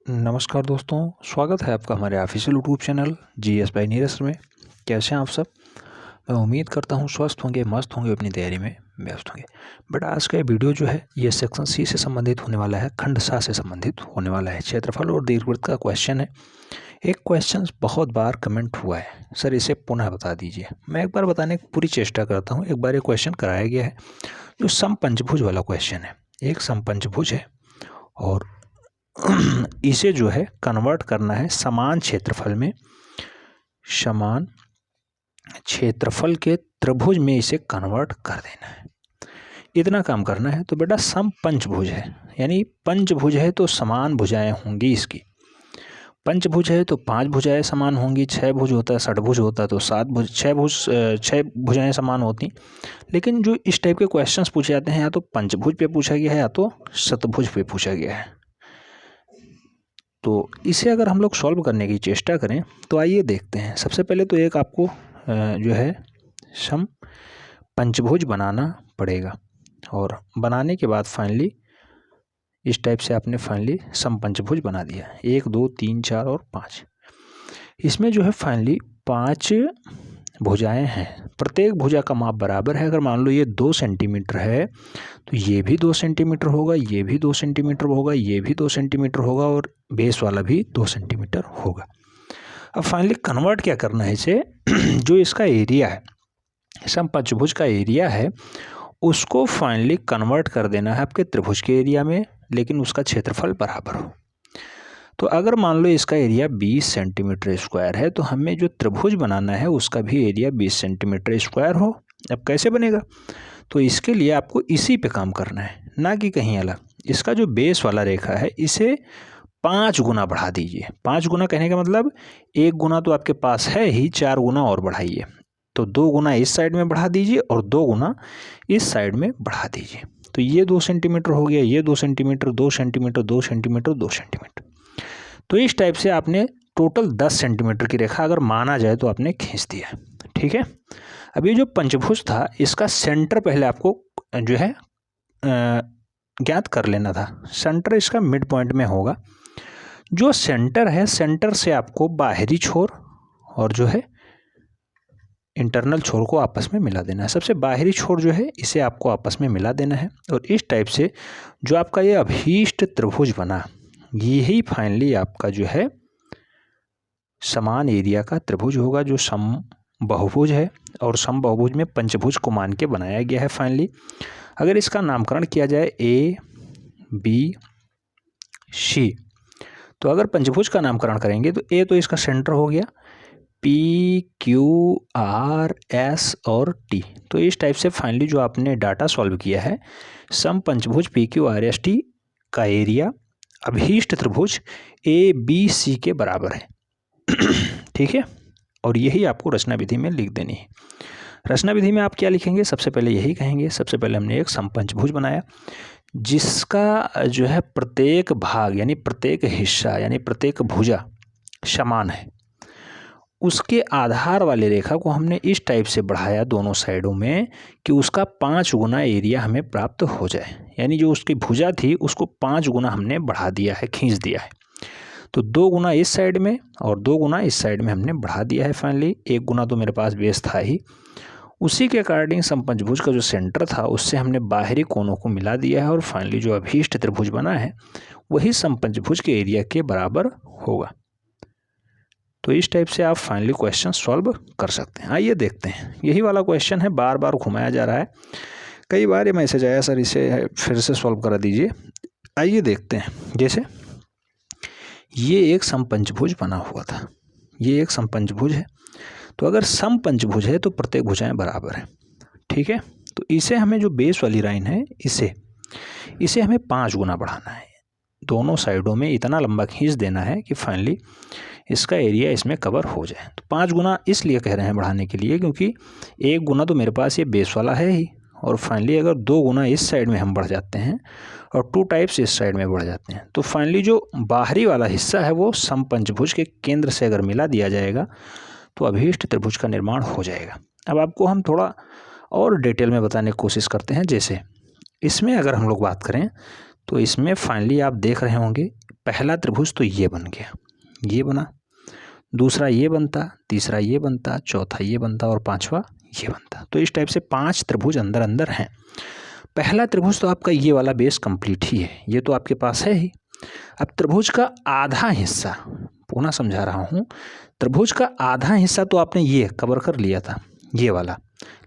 नमस्कार दोस्तों, स्वागत है आपका हमारे official YouTube channel GS bye Neeraj में। कैसे हैं आप सब? मैं उम्मीद करता हूं स्वस्थ होंगे, मस्त होंगे, अपनी तैयारी में व्यस्त होंगे। बट आज का ये वीडियो जो है ये सेक्शन सी से संबंधित होने वाला है, खंड सा से संबंधित होने वाला है। क्षेत्रफल और दीर्घवृत्त का क्वेश्चन है। एक क्वेश्चन बहुत बार कमेंट हुआ है, सर इसे पुनः बता दीजिए। मैं एक बार बताने की पूरी चेष्टा करता हूँ। एक बार ये क्वेश्चन कराया गया है जो समपंचभुज वाला क्वेश्चन है। एक समपंचभुज है और इसे जो है कन्वर्ट करना है समान क्षेत्रफल में, समान क्षेत्रफल के त्रिभुज में इसे कन्वर्ट कर देना है। इतना काम करना है। तो बेटा समपंचभुज है, यानी पंचभुज है तो समान भुजाएं होंगी इसकी। पंचभुज है तो 5 भुजाएं समान होंगी। 6 भुज होता है, षटभुज होता है तो 7 भुज, 6 भुजाएं समान होती। लेकिन जो इस टाइप के क्वेश्चंस पूछे जाते हैं या तो पंचभुज पे पूछा गया है या तो शतभुज पे पूछा गया है। तो इसे अगर हम लोग सॉल्व करने की चेष्टा करें तो आइए देखते हैं। सबसे पहले तो एक आपको जो है सम पंचभुज बनाना पड़ेगा और बनाने के बाद फाइनली इस टाइप से आपने फाइनली सम पंचभुज बना दिया। 1 2 3 4 और 5। इसमें जो है फाइनली 5 भुजाएं हैं। प्रत्येक भुजा का माप बराबर है। अगर मान लो ये 2 सेंटीमीटर है तो ये भी 2 सेंटीमीटर होगा, ये भी 2 सेंटीमीटर होगा, ये भी 2 सेंटीमीटर होगा और बेस वाला भी 2 सेंटीमीटर होगा। अब फाइनली कन्वर्ट क्या करना है इसे जो इसका एरिया है, समपंचभुज का एरिया है, उसको फाइनली कन्वर्ट कर देना है आपके त्रिभुज के एरिया में, लेकिन उसका क्षेत्रफल बराबर हो। तो अगर मान लो इसका एरिया 20 सेंटीमीटर स्क्वायर है तो हमें जो त्रिभुज बनाना है उसका भी एरिया 20 सेंटीमीटर स्क्वायर हो। अब कैसे बनेगा? तो इसके लिए आपको इसी पे काम करना है, ना कि कहीं अलग। इसका जो बेस वाला रेखा है इसे 5 गुना बढ़ा दीजिए। 5 गुना कहने का मतलब 1 गुना तो आपके पास है ही, 4 गुना और बढ़ाइए। तो 2 गुना इस साइड में बढ़ा दीजिए और 2 गुना इस साइड में बढ़ा दीजिए। तो ये 2 सेंटीमीटर हो गया, ये 2 सेंटीमीटर, 2 सेंटीमीटर, 2 सेंटीमीटर, 2 सेंटीमीटर। तो इस टाइप से आपने टोटल 10 सेंटीमीटर की रेखा अगर माना जाए तो आपने खींच दिया। ठीक है। अब ये जो पंचभुज था इसका सेंटर पहले आपको जो है ज्ञात कर लेना था। सेंटर इसका मिड पॉइंट में होगा। जो सेंटर है, सेंटर से आपको बाहरी छोर और जो है इंटरनल छोर को आपस में मिला देना है। सबसे बाहरी छोर जो है इसे आपको आपस में मिला देना है और इस टाइप से जो आपका ये अभीष्ट त्रिभुज बना, यही फाइनली आपका जो है समान एरिया का त्रिभुज होगा जो समबाहुभुज है। और समबाहुभुज में पंचभुज को मान के बनाया गया है। फाइनली अगर इसका नामकरण किया जाए A B C, तो अगर पंचभुज का नामकरण करेंगे तो A तो इसका सेंटर हो गया, P Q R S और T। तो इस टाइप से फाइनली जो आपने डाटा सॉल्व किया है, सम पंचभुज P Q R S T का एरिया अभीष्ट त्रिभुज A B C के बराबर है। ठीक है। और यही आपको रचना विधि में लिख देनी है। रचना विधि में आप क्या लिखेंगे? सबसे पहले यही कहेंगे, सबसे पहले हमने एक समपंचभुज बनाया जिसका जो है प्रत्येक भाग यानी प्रत्येक हिस्सा यानी प्रत्येक भुजा समान है। उसके आधार वाले रेखा को हमने इस टाइप से बढ़ाया दोनों साइडों में कि उसका 5 गुना एरिया हमें प्राप्त हो जाए। यानी जो उसकी भुजा थी उसको 5 गुना हमने बढ़ा दिया है, खींच दिया है। तो 2 गुना इस साइड में और 2 गुना इस साइड में हमने बढ़ा दिया है। फाइनली 1 गुना तो मेरे पास बेस था ही। उसी के अकॉर्डिंग समपंचभुज का जो सेंटर था उससे हमने बाहरी कोनों को मिला दिया है और फाइनली जो अभीष्ट त्रिभुज बना है वही समपंचभुज के एरिया के बराबर होगा। तो इस टाइप से आप फाइनली क्वेश्चन सॉल्व कर सकते हैं। आइए देखते हैं। यही वाला क्वेश्चन है, बार बार घुमाया जा रहा है। कई बार ये मैसेज आया, सर इसे फिर से सॉल्व करा दीजिए। आइए देखते हैं। जैसे ये एक समपंचभुज बना हुआ था, ये एक समपंचभुज है। तो अगर समपंचभुज है तो प्रत्येक भुजाएं बराबर है। ठीक है। तो इसे हमें जो बेस वाली लाइन है इसे हमें 5 गुना बढ़ाना है। दोनों साइडों में इतना लंबा खींच देना है कि फाइनली इसका एरिया इसमें कवर हो जाए। तो 5 गुना इसलिए कह रहे हैं बढ़ाने के लिए क्योंकि 1 गुना तो मेरे पास ये बेस वाला है ही, और फाइनली अगर 2 गुना इस साइड में हम बढ़ जाते हैं और 2 टाइप्स इस साइड में बढ़ जाते हैं तो फाइनली जो बाहरी वाला हिस्सा है वो समपंचभुज के केंद्र से अगर मिला दिया जाएगा तो अभीष्ट त्रिभुज का निर्माण हो जाएगा। अब आपको हम थोड़ा और डिटेल में बताने की कोशिश करते हैं। जैसे इसमें अगर हम लोग बात करें तो इसमें फाइनली आप देख रहे होंगे पहला त्रिभुज तो ये बन गया, ये बना, दूसरा ये बनता, तीसरा ये बनता, चौथा ये बनता और पांचवा ये बनता। तो इस टाइप से 5 त्रिभुज अंदर अंदर हैं। पहला त्रिभुज तो आपका ये वाला बेस कंप्लीट ही है, ये तो आपके पास है ही। अब त्रिभुज का आधा हिस्सा, पुनः समझा रहा हूँ, त्रिभुज का आधा हिस्सा तो आपने ये कवर कर लिया था, ये वाला,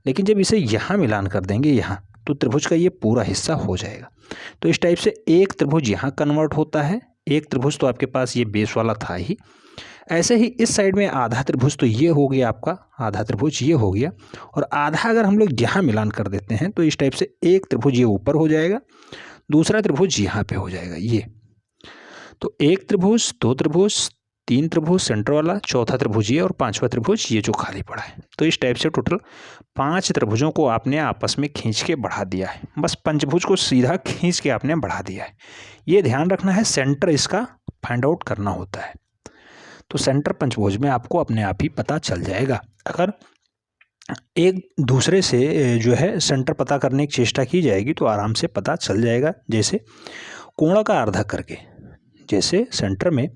लेकिन जब इसे यहाँ मिलान कर देंगे यहाँ, तो त्रिभुज का ये पूरा हिस्सा हो जाएगा। तो इस टाइप से एक त्रिभुज यहाँ कन्वर्ट होता है, एक त्रिभुज तो आपके पास ये बेस वाला था ही। ऐसे ही इस साइड में आधा त्रिभुज तो ये हो गया आपका, आधा त्रिभुज ये हो गया, और आधा अगर हम लोग यहाँ मिलान कर देते हैं तो इस टाइप से एक त्रिभुज ये ऊपर हो जाएगा, दूसरा त्रिभुज यहाँ पे हो जाएगा ये। तो एक त्रिभुज, दो त्रिभुज, तीन त्रिभुज सेंटर वाला, चौथा त्रिभुज ये और पांचवा त्रिभुज ये जो खाली पड़ा है। तो इस टाइप से टोटल 5 त्रिभुजों को आपने आपस में खींच के बढ़ा दिया है। बस पंचभुज को सीधा खींच के आपने बढ़ा दिया है। ये ध्यान रखना है, सेंटर इसका फाइंड आउट करना होता है। तो सेंटर पंचभुज में आपको अपने आप ही पता चल जाएगा। अगर एक दूसरे से जो है सेंटर पता करने की चेष्टा की जाएगी तो आराम से पता चल जाएगा। जैसे कोण का अर्धक करके, जैसे सेंटर में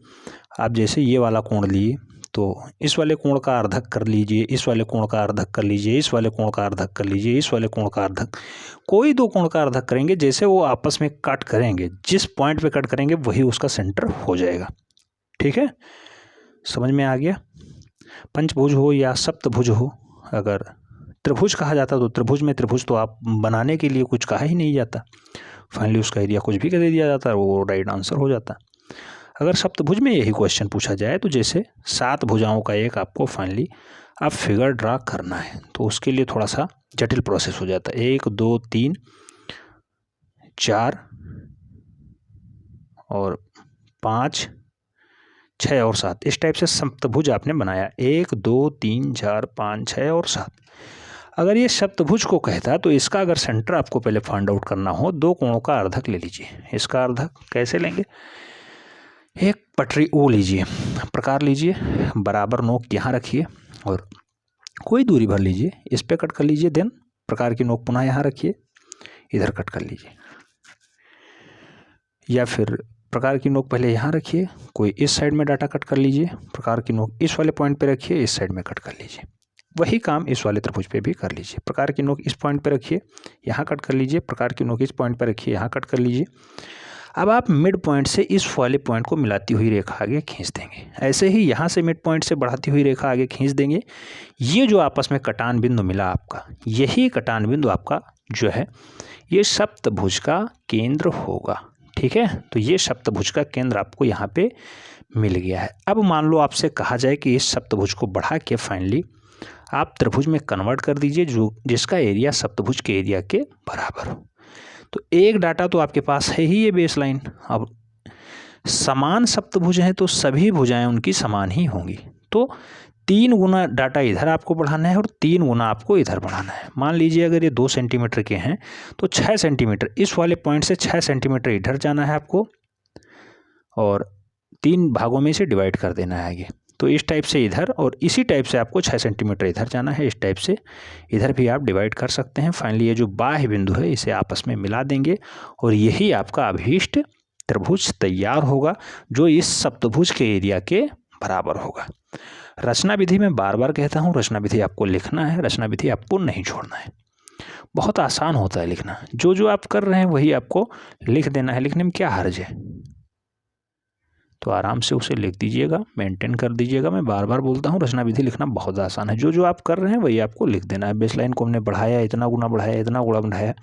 आप जैसे ये वाला कोण लिए तो इस वाले कोण का अर्धक कर लीजिए, इस वाले कोण का अर्धक कर लीजिए, इस वाले कोण का अर्धक कर लीजिए, इस वाले कोण का अर्धक, कोई दो कोण का अर्धक करेंगे, जैसे वो आपस में कट करेंगे, जिस पॉइंट पे कट करेंगे वही उसका सेंटर हो जाएगा। ठीक है, समझ में आ गया। पंचभुज हो या सप्तभुज हो, अगर त्रिभुज कहा जाता तो त्रिभुज में त्रिभुज तो आप बनाने के लिए कुछ कहा ही नहीं जाता, फाइनली उसका एरिया कुछ भी कर दिया जाता है, वो राइट आंसर हो जाता। अगर सप्तभुज में यही क्वेश्चन पूछा जाए तो जैसे 7 भुजाओं का एक आपको फाइनली आप फिगर ड्रा करना है, तो उसके लिए थोड़ा सा जटिल प्रोसेस हो जाता है। 1 2 3 4 और 5 6 और 7, इस टाइप से सप्तभुज आपने बनाया। 1 2 3 4 5 6 और 7। अगर ये सप्तभुज को कहता तो इसका अगर सेंटर आपको पहले फाइंड आउट करना हो, दो कोणों का अर्धक ले लीजिए। इसका अर्धक कैसे लेंगे, एक पटरी ओ लीजिए, प्रकार लीजिए, बराबर नोक यहाँ रखिए और कोई दूरी भर लीजिए, इस पे कट कर लीजिए, देन प्रकार की नोक पुनः यहाँ रखिए, इधर कट कर लीजिए, या फिर प्रकार की नोक पहले यहाँ रखिए, कोई इस साइड में डाटा कट कर लीजिए, प्रकार की नोक इस वाले पॉइंट पे रखिए, इस साइड में कट कर लीजिए। वही काम इस वाले त्रिभुज पे भी कर लीजिए। प्रकार की नोक इस पॉइंट पे रखिए, यहाँ कट कर लीजिए, प्रकार की नोक इस पॉइंट पे रखिए, यहाँ कट कर लीजिए। अब आप मिड पॉइंट से इस वाले पॉइंट को मिलाती हुई रेखा आगे खींच देंगे। ऐसे ही यहाँ से मिड पॉइंट से बढ़ाती हुई रेखा आगे खींच देंगे। ये जो आपस में कटान बिंदु मिला आपका, यही कटान बिंदु आपका जो है ये सप्तभुज का केंद्र होगा। ठीक है, तो ये सप्तभुज का केंद्र आपको यहाँ पे मिल गया है। अब मान लो आपसे कहा जाए कि इस सप्तभुज को बढ़ा के फाइनली आप त्रिभुज में कन्वर्ट कर दीजिए, जो जिसका एरिया सप्तभुज के एरिया के बराबर हो। तो एक डाटा तो आपके पास है ही ये बेसलाइन। अब समान सप्तभुज हैं तो सभी भुजाएं उनकी समान ही होंगी, तो 3 गुना डाटा इधर आपको बढ़ाना है और 3 गुना आपको इधर बढ़ाना है। मान लीजिए अगर ये 2 सेंटीमीटर के हैं तो 6 सेंटीमीटर इस वाले पॉइंट से 6 सेंटीमीटर इधर जाना है आपको और 3 भागों में से डिवाइड कर देना है आगे। तो इस टाइप से इधर और इसी टाइप से आपको 6 सेंटीमीटर इधर जाना है, इस टाइप से इधर भी आप डिवाइड कर सकते हैं। फाइनली ये जो बाह्य बिंदु है इसे आपस में मिला देंगे और यही आपका अभीष्ट त्रिभुज तैयार होगा, जो इस सप्तभुज के एरिया के बराबर होगा। रचना विधि में बार बार कहता हूँ, रचना विधि आपको लिखना है, रचना विधि आपको नहीं छोड़ना है। बहुत आसान होता है लिखना, जो जो आप कर रहे हैं वही आपको लिख देना है। लिखने में क्या हर्ज है, तो आराम से उसे लिख दीजिएगा, मेंटेन कर दीजिएगा। मैं बार बार बोलता हूँ रचना विधि लिखना बहुत आसान है, जो जो आप कर रहे हैं वही आपको लिख देना है। बेसलाइन को हमने बढ़ाया, इतना गुना बढ़ाया, इतना गुना बढ़ाया,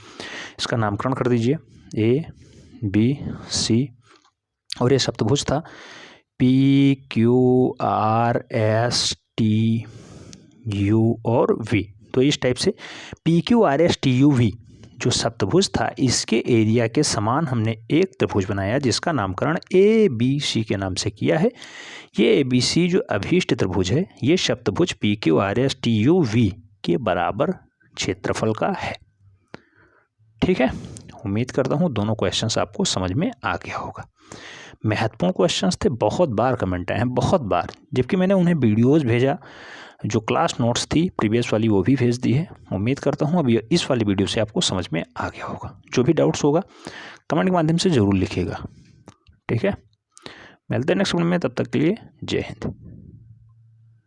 इसका नामकरण कर दीजिए ए बी सी, और ये सप्तभुज था P Q R S T U और वी। तो इस टाइप से P Q R S T U V जो सप्तभुज था, इसके एरिया के समान हमने एक त्रिभुज बनाया जिसका नामकरण ए बी सी के नाम से किया है। ये ए बी सी जो अभीष्ट त्रिभुज है, ये सप्तभुज P Q R S T U V के बराबर क्षेत्रफल का है। ठीक है, उम्मीद करता हूँ दोनों क्वेश्चंस आपको समझ में आ गया होगा। महत्वपूर्ण क्वेश्चंस थे, बहुत बार कमेंट आए हैं, बहुत बार, जबकि मैंने उन्हें वीडियोज़ भेजा, जो क्लास नोट्स थी प्रीवियस वाली वो भी भेज दी है। उम्मीद करता हूँ अभी इस वाली वीडियो से आपको समझ में आ गया होगा। जो भी डाउट्स होगा कमेंट के माध्यम से ज़रूर लिखिएगा। ठीक है, मिलते हैं नेक्स्ट वीडियो में, तब तक के लिए जय हिंद।